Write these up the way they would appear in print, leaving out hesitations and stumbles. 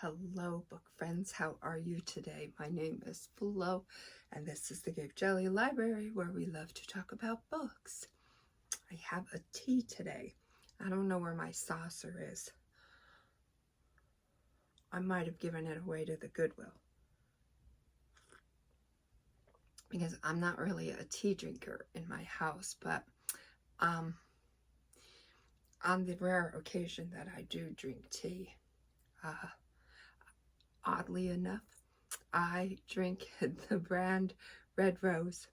Hello, book friends. How are you today? My name is Flo, and this is the Grape Jelly Library, where we love to talk about books. I have a tea today. I don't know where my saucer is. I might have given it away to the Goodwill, because I'm not really a tea drinker in my house, but on the rare occasion that I do drink tea, oddly enough, I drink the brand Red Rose.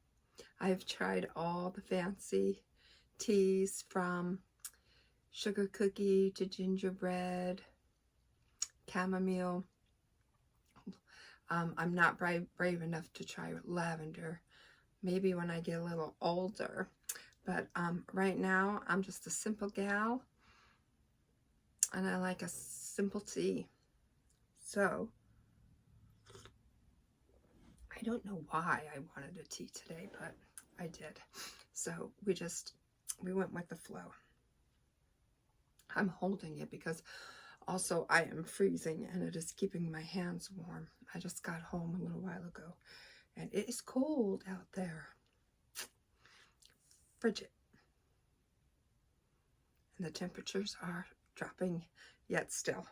I've tried all the fancy teas, from sugar cookie to gingerbread, chamomile. I'm not brave enough to try lavender. Maybe when I get a little older. But right now, I'm just a simple gal, and I like a simple tea. So I don't know why I wanted a tea today, but I did. So we went with the flow. I'm holding it because also I am freezing, and it is keeping my hands warm. I just got home a little while ago, and it is cold out there. Frigid. And the temperatures are dropping yet still.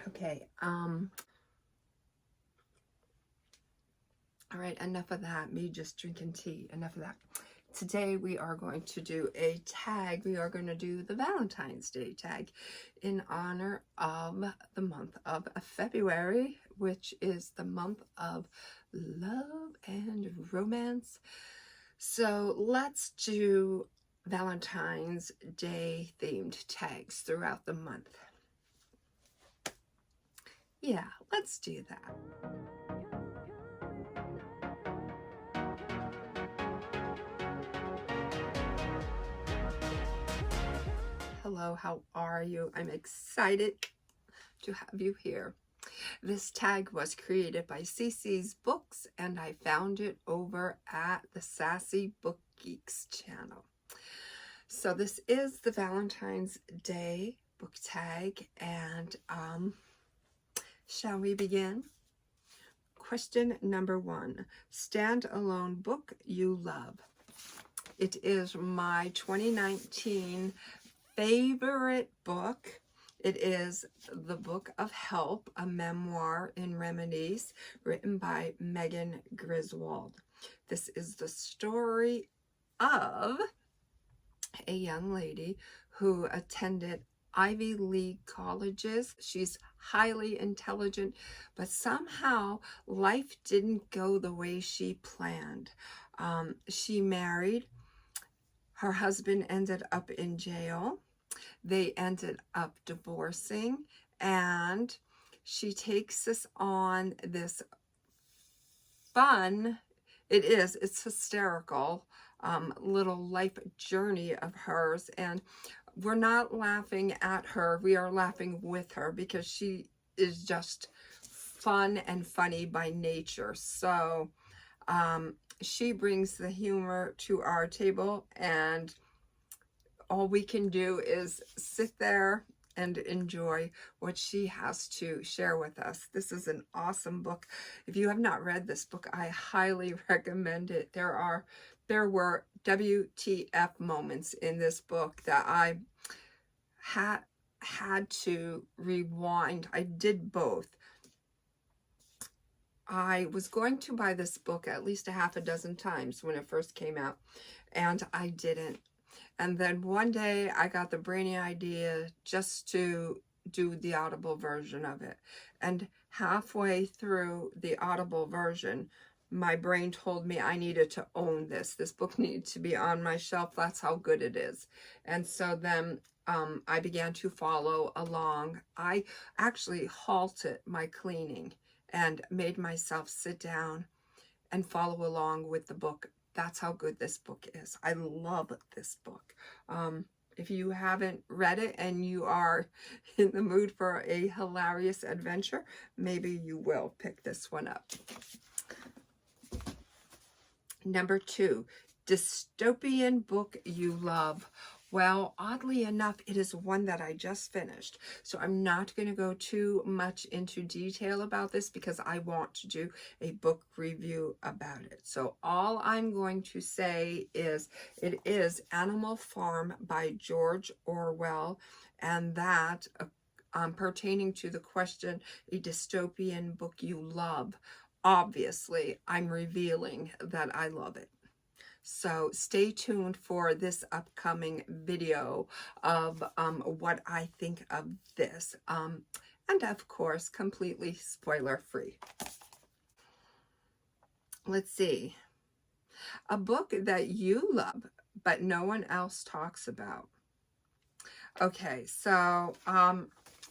Okay, all right, enough of that, me just drinking tea, enough of that. Today we are going to do a tag. We are going to do the Valentine's Day tag in honor of the month of February, which is the month of love and romance. So let's do Valentine's Day themed tags throughout the month. Yeah, let's do that. Hello, how are you? I'm excited to have you here. This tag was created by Cece's Books, and I found it over at the Sassy Book Geeks channel. So this is the Valentine's Day book tag, and shall we begin? Question number 1, standalone book you love. It is my 2019 favorite book. It is The Book of Help, a memoir in remedies, written by Megan Griswold. This is the story of a young lady who attended Ivy League colleges. She's highly intelligent, but somehow life didn't go the way she planned. She married. Her husband ended up in jail. They ended up divorcing, and she takes us on this fun, it's hysterical, little life journey of hers. And we're not laughing at her, we are laughing with her, because she is just fun and funny by nature. So she brings the humor to our table, and all we can do is sit there and enjoy what she has to share with us. This is an awesome book. If you have not read this book, I highly recommend it. There were WTF moments in this book that I had to rewind. I did both. I was going to buy this book at least a half a dozen times when it first came out, and I didn't. And then one day I got the brainy idea just to do the Audible version of it. And halfway through the Audible version, my brain told me I needed to own this. This book needed to be on my shelf. That's how good it is. And so then I began to follow along. I actually halted my cleaning and made myself sit down and follow along with the book. That's how good this book is. I love this book. If you haven't read it and you are in the mood for a hilarious adventure, maybe you will pick this one up. Number 2, dystopian book you love. Well, oddly enough, it is one that I just finished. So I'm not going to go too much into detail about this because I want to do a book review about it. So all I'm going to say is it is Animal Farm by George Orwell, and that pertaining to the question, a dystopian book you love. Obviously, I'm revealing that I love it. So stay tuned for this upcoming video of what I think of this. And of course, completely spoiler free. Let's see. A book that you love, but no one else talks about. Okay, so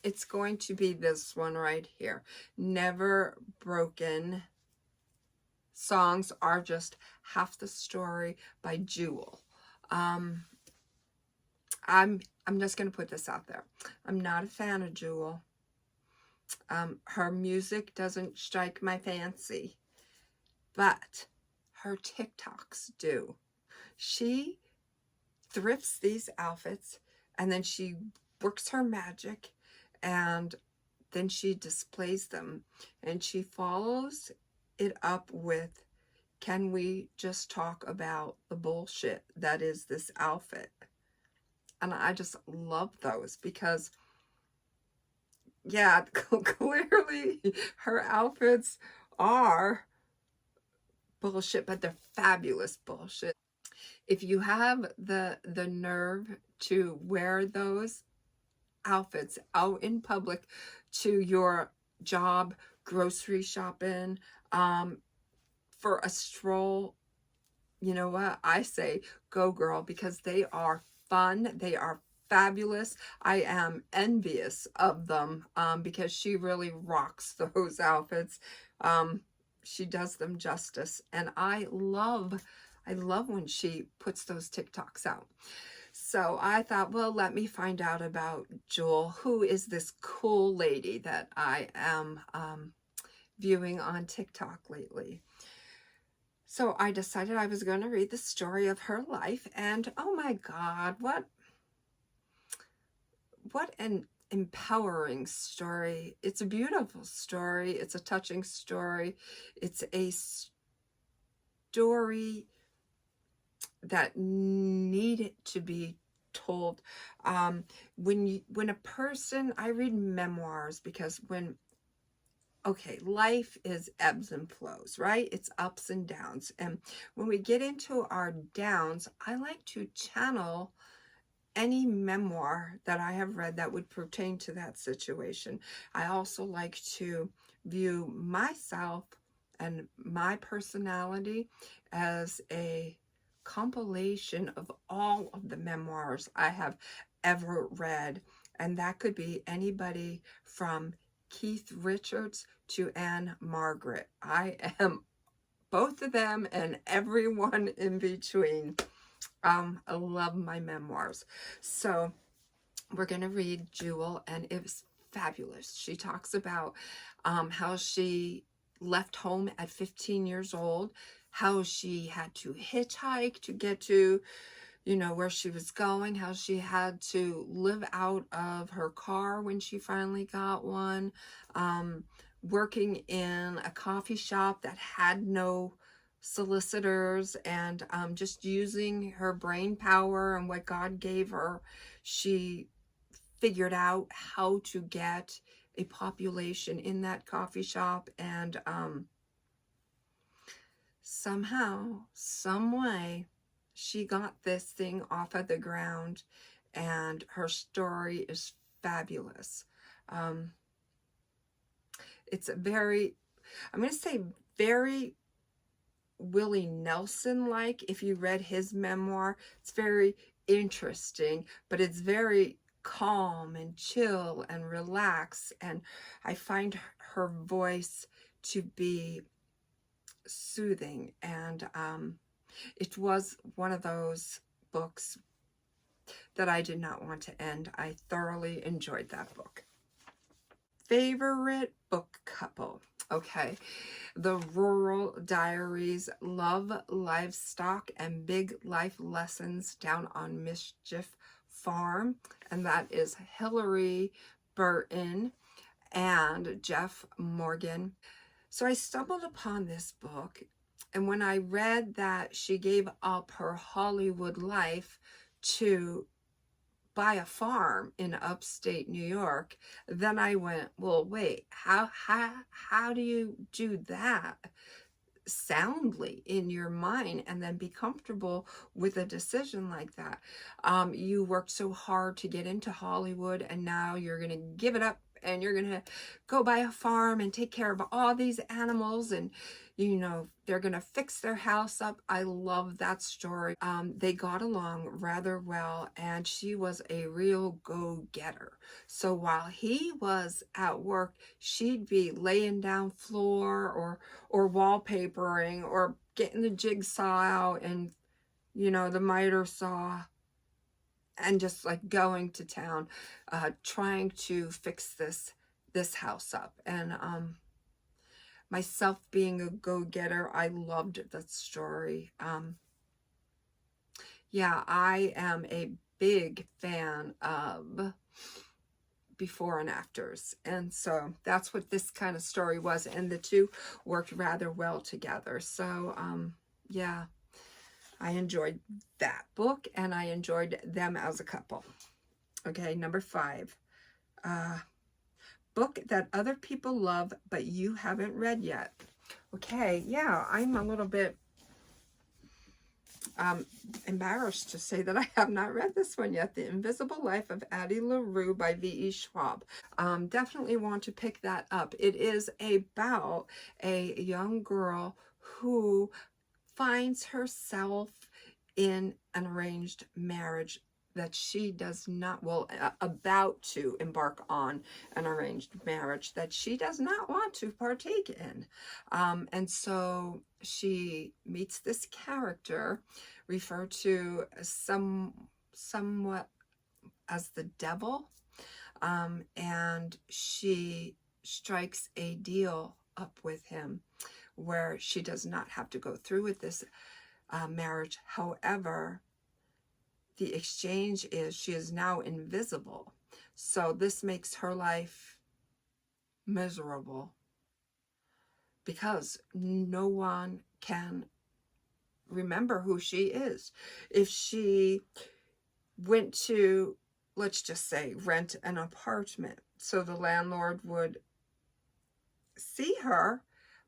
it's going to be this one right here. Never Broken Songs Are Just Half the Story by Jewel. I'm just going to put this out there. I'm not a fan of Jewel. Her music doesn't strike my fancy, but her TikToks do. She thrifts these outfits and then she works her magic and then she displays them and she follows it up with, can we just talk about the bullshit that is this outfit? And I just love those because, yeah, clearly her outfits are bullshit, but they're fabulous bullshit. If you have the nerve to wear those outfits out in public to your job, grocery shopping, for a stroll, you know what? I say go girl, because they are fun. They are fabulous. I am envious of them because she really rocks those outfits. She does them justice. And I love when she puts those TikToks out. So I thought, well, let me find out about Jewel. Who is this cool lady that I am viewing on TikTok lately? So I decided I was going to read the story of her life, and oh my God, what an empowering story. It's a beautiful story. It's a touching story. It's a story that needed to be told. When a person, I read memoirs because okay, life is ebbs and flows, right? It's ups and downs. And when we get into our downs, I like to channel any memoir that I have read that would pertain to that situation. I also like to view myself and my personality as a compilation of all of the memoirs I have ever read. And that could be anybody from Keith Richards to Anne Margaret. I am both of them and everyone in between. I love my memoirs. So we're going to read Jewel, and it was fabulous. She talks about how she left home at 15 years old, how she had to hitchhike to get to, you know, where she was going, how she had to live out of her car when she finally got one, working in a coffee shop that had no solicitors, and just using her brain power and what God gave her, she figured out how to get a population in that coffee shop, and somehow, some way, she got this thing off of the ground, and her story is fabulous. It's a very, I'm going to say very Willie Nelson-like. If you read his memoir, it's very interesting, but it's very calm and chill and relaxed, and I find her voice to be soothing, and it was one of those books that I did not want to end. I thoroughly enjoyed that book. Favorite book couple. Okay, the Rural Diaries, love, livestock, and big life lessons down on Mischief farm, and that is Hillary Burton and Jeff Morgan. So I stumbled upon this book, and when I read that she gave up her Hollywood life to buy a farm in upstate New York, then I went, well, wait, how do you do that soundly in your mind and then be comfortable with a decision like that? You worked so hard to get into Hollywood, and now you're going to give it up and you're going to go buy a farm and take care of all these animals, and you know, they're going to fix their house up. I love that story. They got along rather well, and she was a real go-getter. So while he was at work, she'd be laying down floor or wallpapering or getting the jigsaw out and, you know, the miter saw, and just like going to town, trying to fix this house up. And myself being a go-getter, I loved that story. Yeah, I am a big fan of before and afters, and so that's what this kind of story was, and the two worked rather well together. So yeah, I enjoyed that book, and I enjoyed them as a couple. Okay, number 5. Book that other people love, but you haven't read yet. Okay, yeah, I'm a little bit embarrassed to say that I have not read this one yet. The Invisible Life of Addie Larue by V.E. Schwab. Definitely want to pick that up. It is about a young girl who finds herself in an arranged marriage that she does not, well, about to embark on an arranged marriage that she does not want to partake in. And so she meets this character referred to somewhat as the devil, and she strikes a deal up with him where she does not have to go through with this marriage. However, the exchange is she is now invisible. So this makes her life miserable because no one can remember who she is. If she went to, let's just say, rent an apartment, so the landlord would see her,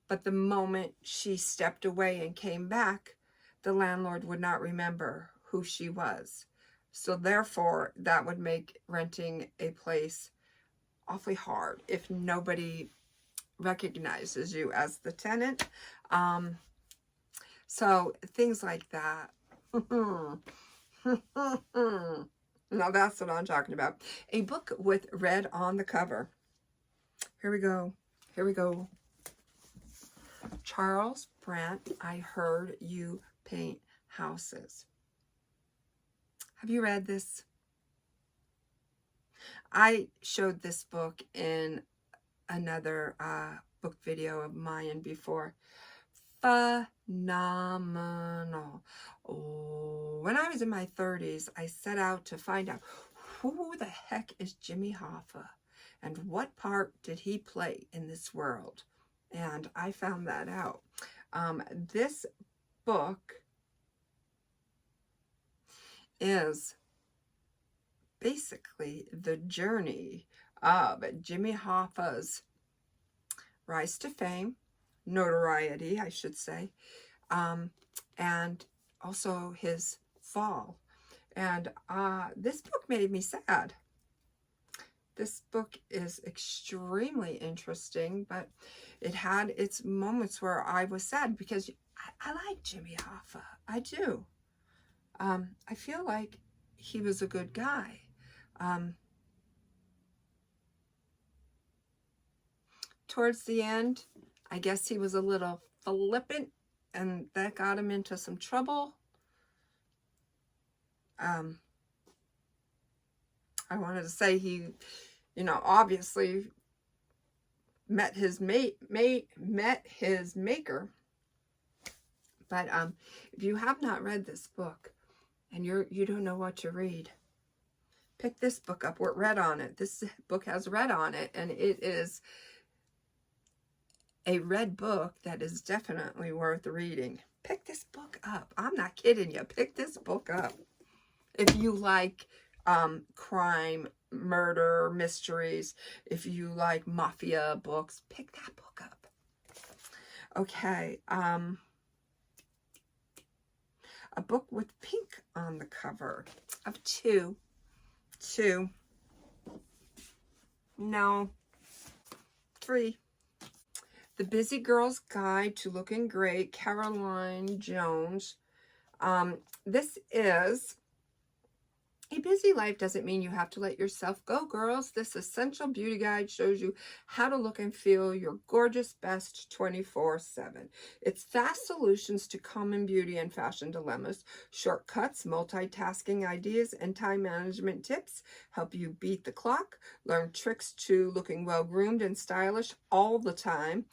but the moment she stepped away and came back, the landlord would not remember who she was. So therefore, that would make renting a place awfully hard if nobody recognizes you as the tenant. So things like that. Now that's what I'm talking about. A book with red on the cover. Here we go. Here we go. Charles Brandt, I Heard You Paint Houses. Have you read this? I showed this book in another book video of mine before. Phenomenal. Oh, when I was in my 30s, I set out to find out who the heck is Jimmy Hoffa and what part did he play in this world. And I found that out. This book is basically the journey of Jimmy Hoffa's rise to fame, notoriety, I should say, and also his fall. And this book made me sad. This book is extremely interesting, but it had its moments where I was sad because I like Jimmy Hoffa. I do. I feel like he was a good guy. Towards the end, I guess he was a little flippant, and that got him into some trouble. I wanted to say he, you know, obviously met his met his maker. But if you have not read this book and you don't know what to read, Pick this book up with red on it. This book has red on it, and it is a red book that is definitely worth reading. Pick this book up. I'm not kidding you. Pick this book up. If you like crime, murder, mysteries, if you like mafia books, pick that book up. Okay. A book with pink on the cover of two. No. 3. The Busy Girl's Guide to Looking Great, Caroline Jones. This is, a busy life doesn't mean you have to let yourself go, girls. This essential beauty guide shows you how to look and feel your gorgeous best 24/7. It's fast solutions to common beauty and fashion dilemmas. Shortcuts, multitasking ideas, and time management tips help you beat the clock. Learn tricks to looking well-groomed and stylish all the time.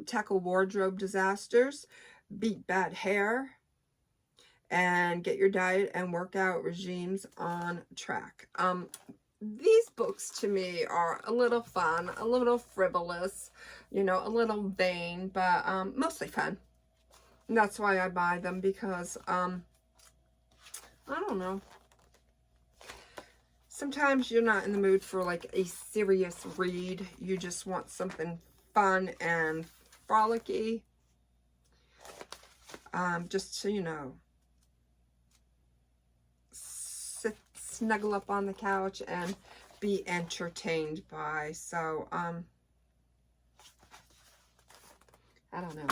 Tackle wardrobe disasters, beat bad hair, and get your diet and workout regimes on track. These books to me are a little fun, a little frivolous, you know, a little vain, but mostly fun. And that's why I buy them, because I don't know. Sometimes you're not in the mood for like a serious read. You just want something fun and frolicky. Just so you know. Snuggle up on the couch and be entertained by. So I don't know.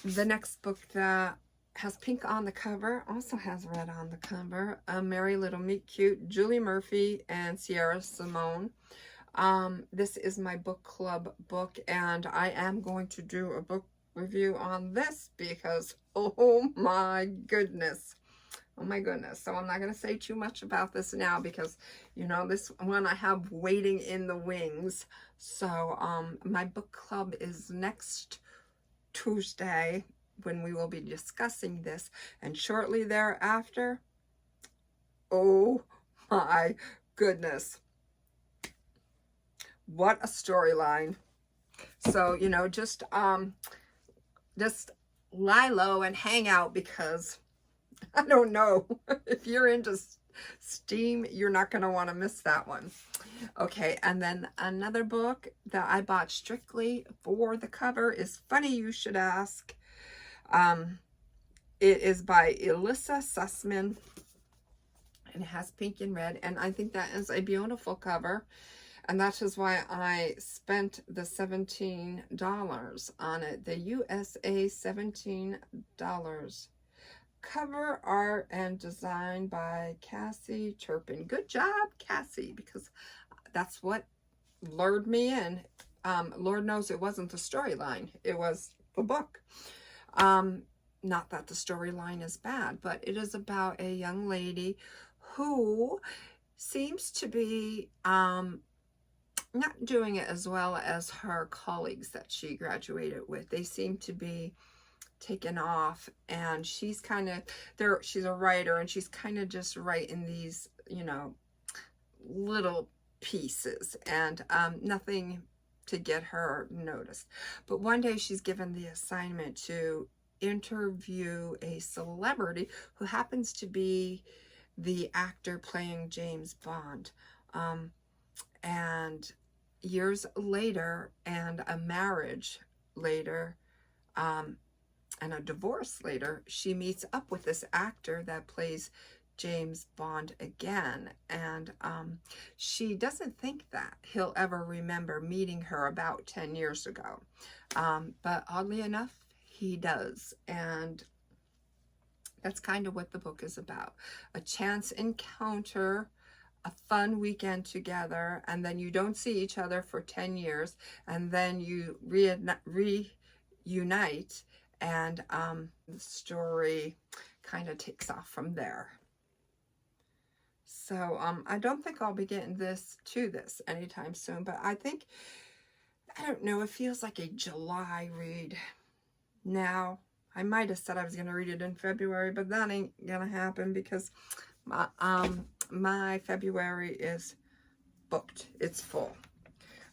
The next book that has pink on the cover also has red on the cover. Merry Little Meet Cute, Julie Murphy and Sierra Simone. This is my book club book, and I am going to do a book review on this because, oh my goodness. Oh my goodness. So I'm not going to say too much about this now because, you know, this one I have waiting in the wings. So my book club is next Tuesday when we will be discussing this. And shortly thereafter, oh my goodness. What a storyline. So, you know, just lie low and hang out, because I don't know. If you're into steam, you're not going to want to miss that one. Okay, and then another book that I bought strictly for the cover is Funny You Should Ask. It is by Alyssa Sussman, and it has pink and red, and I think that is a beautiful cover, and that is why I spent the $17 on it. The USA $17. Cover art and design by Cassie Turpin. Good job, Cassie, because that's what lured me in. Lord knows it wasn't the storyline. It was the book. Not that the storyline is bad, but it is about a young lady who seems to be not doing it as well as her colleagues that she graduated with. They seem to be taken off, and she's kind of there. She's a writer, and she's kind of just writing these, you know, little pieces, and nothing to get her noticed. But one day she's given the assignment to interview a celebrity who happens to be the actor playing James Bond. And years later, and a marriage later, and a divorce later, she meets up with this actor that plays James Bond again, and she doesn't think that he'll ever remember meeting her about 10 years ago, but oddly enough, he does, and that's kind of what the book is about. A chance encounter, a fun weekend together, and then you don't see each other for 10 years, and then you reunite, and the story kind of takes off from there. So I don't think I'll be getting this anytime soon, but I think, I don't know, it feels like a July read now. I might have said I was going to read it in February, but that ain't going to happen because my February is booked. It's full.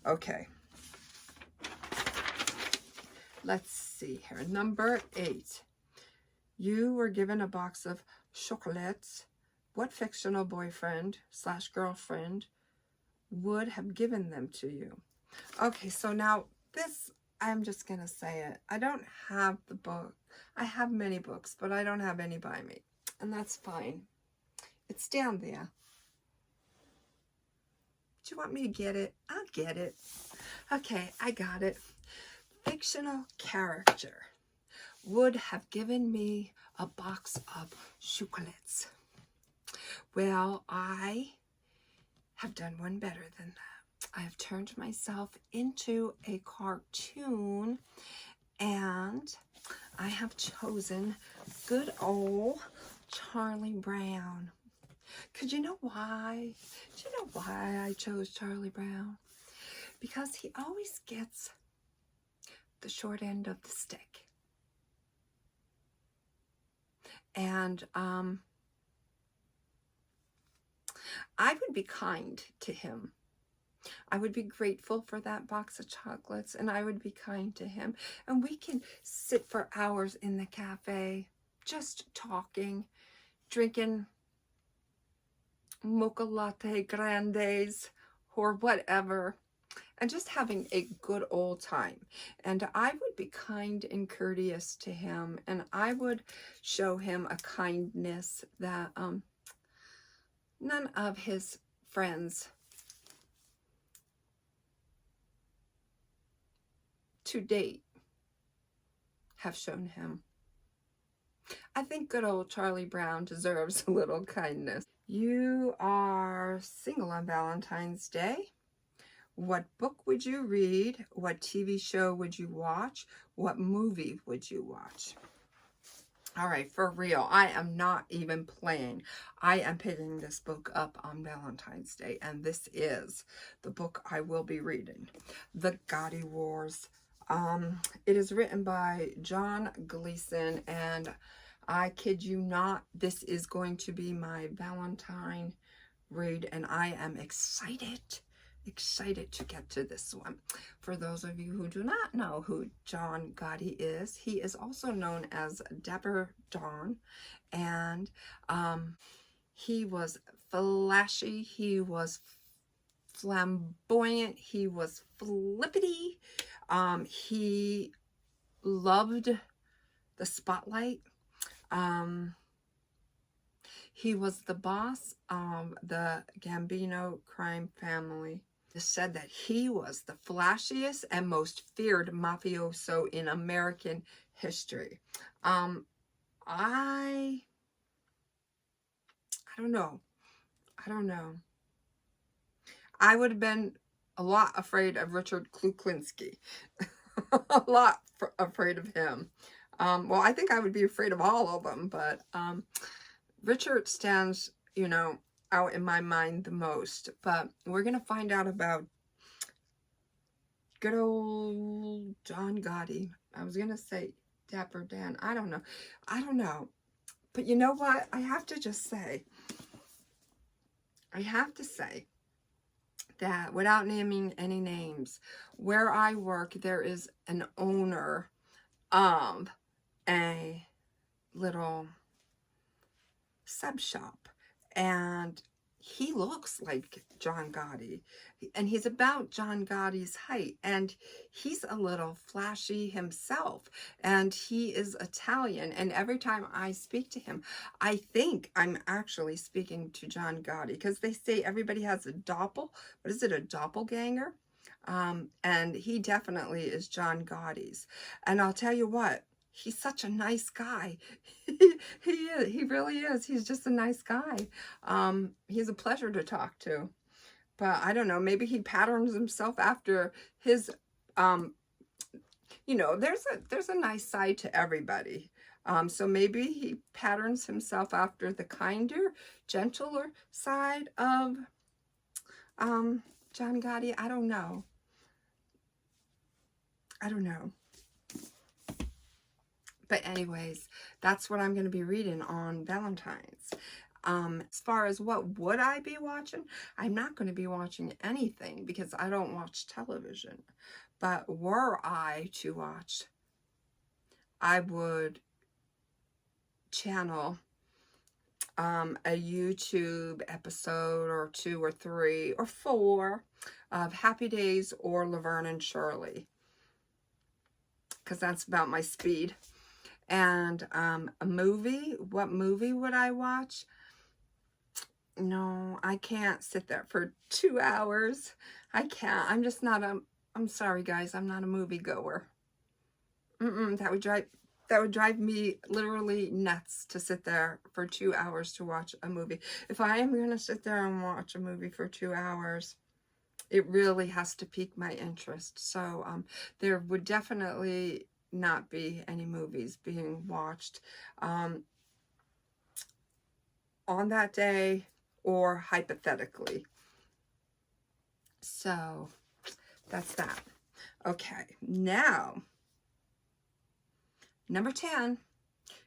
Okay. Let's see here. Number 8. You were given a box of chocolates. What fictional boyfriend / girlfriend would have given them to you? Okay, so now this, I'm just going to say it. I don't have the book. I have many books, but I don't have any by me. And that's fine. It's down there. Do you want me to get it? I'll get it. Okay, I got it. Fictional character would have given me a box of chocolates. Well, I have done one better than that. I have turned myself into a cartoon, and I have chosen good old Charlie Brown. Could you know why? Do you know why I chose Charlie Brown? Because he always gets the short end of the stick. And I would be kind to him. I would be grateful for that box of chocolates, and I would be kind to him. And we can sit for hours in the cafe, just talking, drinking mocha latte grandes or whatever, and just having a good old time. And I would be kind and courteous to him, and I would show him a kindness that none of his friends to date have shown him. I think good old Charlie Brown deserves a little kindness. You are single on Valentine's Day. What book would you read? What TV show would you watch? What movie would you watch? All right, for real, I am not even playing. I am picking this book up on Valentine's Day, and this is the book I will be reading, The Gotti Wars. It is written by John Gleason, and I kid you not, this is going to be my Valentine read, and I am excited to get to this one. For those of you who do not know who John Gotti is, he is also known as Dapper Don, and he was flashy, he was flamboyant, he was flippity, he loved the spotlight. He was the boss of the Gambino crime family. It said that he was the flashiest and most feared mafioso in American history. I don't know. I would have been a lot afraid of Richard Kuklinski. A lot afraid of him. Well, I think I would be afraid of all of them, but Richard stands, you know, out in my mind the most. But we're going to find out about good old John Gotti. I was going to say Dapper Dan. I don't know. But you know what? I have to say that without naming any names, where I work, there is an owner of a little sub shop, and he looks like John Gotti, and he's about John Gotti's height, and he's a little flashy himself, and he is Italian, and every time I speak to him, I think I'm actually speaking to John Gotti, because they say everybody has a doppelganger? And he definitely is John Gotti's, and I'll tell you what, he's such a nice guy. He really is. He's just a nice guy. He's a pleasure to talk to. But I don't know, maybe he patterns himself after his, you know, there's a nice side to everybody. So maybe he patterns himself after the kinder, gentler side of John Gotti. I don't know. But anyways, that's what I'm going to be reading on Valentine's. As far as what would I be watching, I'm not going to be watching anything because I don't watch television. But were I to watch, I would channel a YouTube episode or 2 or 3 or 4 of Happy Days or Laverne and Shirley, because that's about my speed. And a movie, what movie would I watch? No, I can't sit there for 2 hours. I can't. I'm just not a, I'm sorry guys, I'm not a movie goer. That would drive me literally nuts to sit there for 2 hours to watch a movie. If I am going to sit there and watch a movie for 2 hours, it really has to pique my interest. So there would definitely not be any movies being watched on that day or hypothetically. So that's that. Okay, now number 10,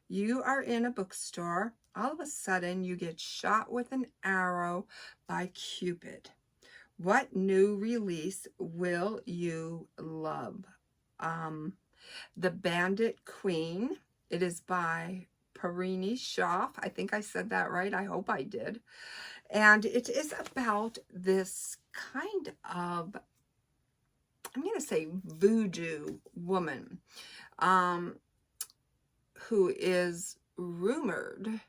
you are in a bookstore. All of a sudden, you get shot with an arrow by Cupid. What new release will you love? The Bandit Queen. It is by Parini Schaff. I think I said that right. I hope I did. And it is about this kind of, I'm going to say voodoo woman, who is rumored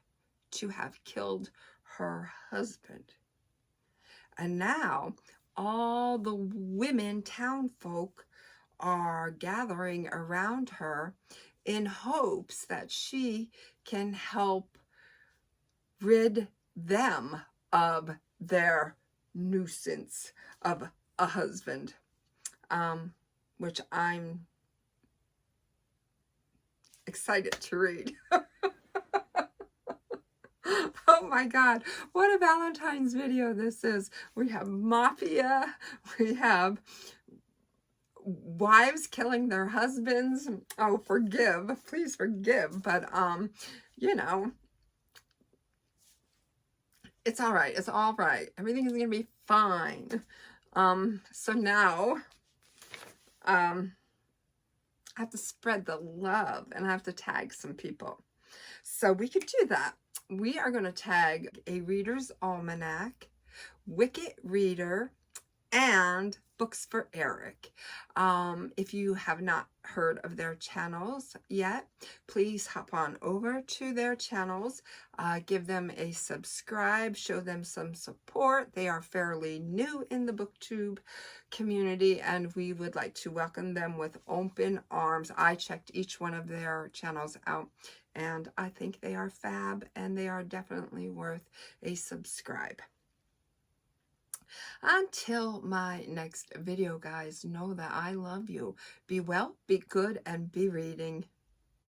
to have killed her husband. And now all the women, townfolk, are gathering around her in hopes that she can help rid them of their nuisance of a husband, which I'm excited to read. Oh my God, what a Valentine's video this is. We have mafia, we have wives killing their husbands. Oh, please forgive, but you know, it's all right. It's all right. Everything is gonna be fine. So now I have to spread the love and I have to tag some people. So we could do that. We are going to tag A Reader's Almanac, Wicked Reader, and Books for Eric. If you have not heard of their channels yet, please hop on over to their channels, give them a subscribe, show them some support. They are fairly new in the booktube community and we would like to welcome them with open arms. I checked each one of their channels out and I think they are fab and they are definitely worth a subscribe. Until my next video, guys, know that I love you. Be well, be good, and be reading.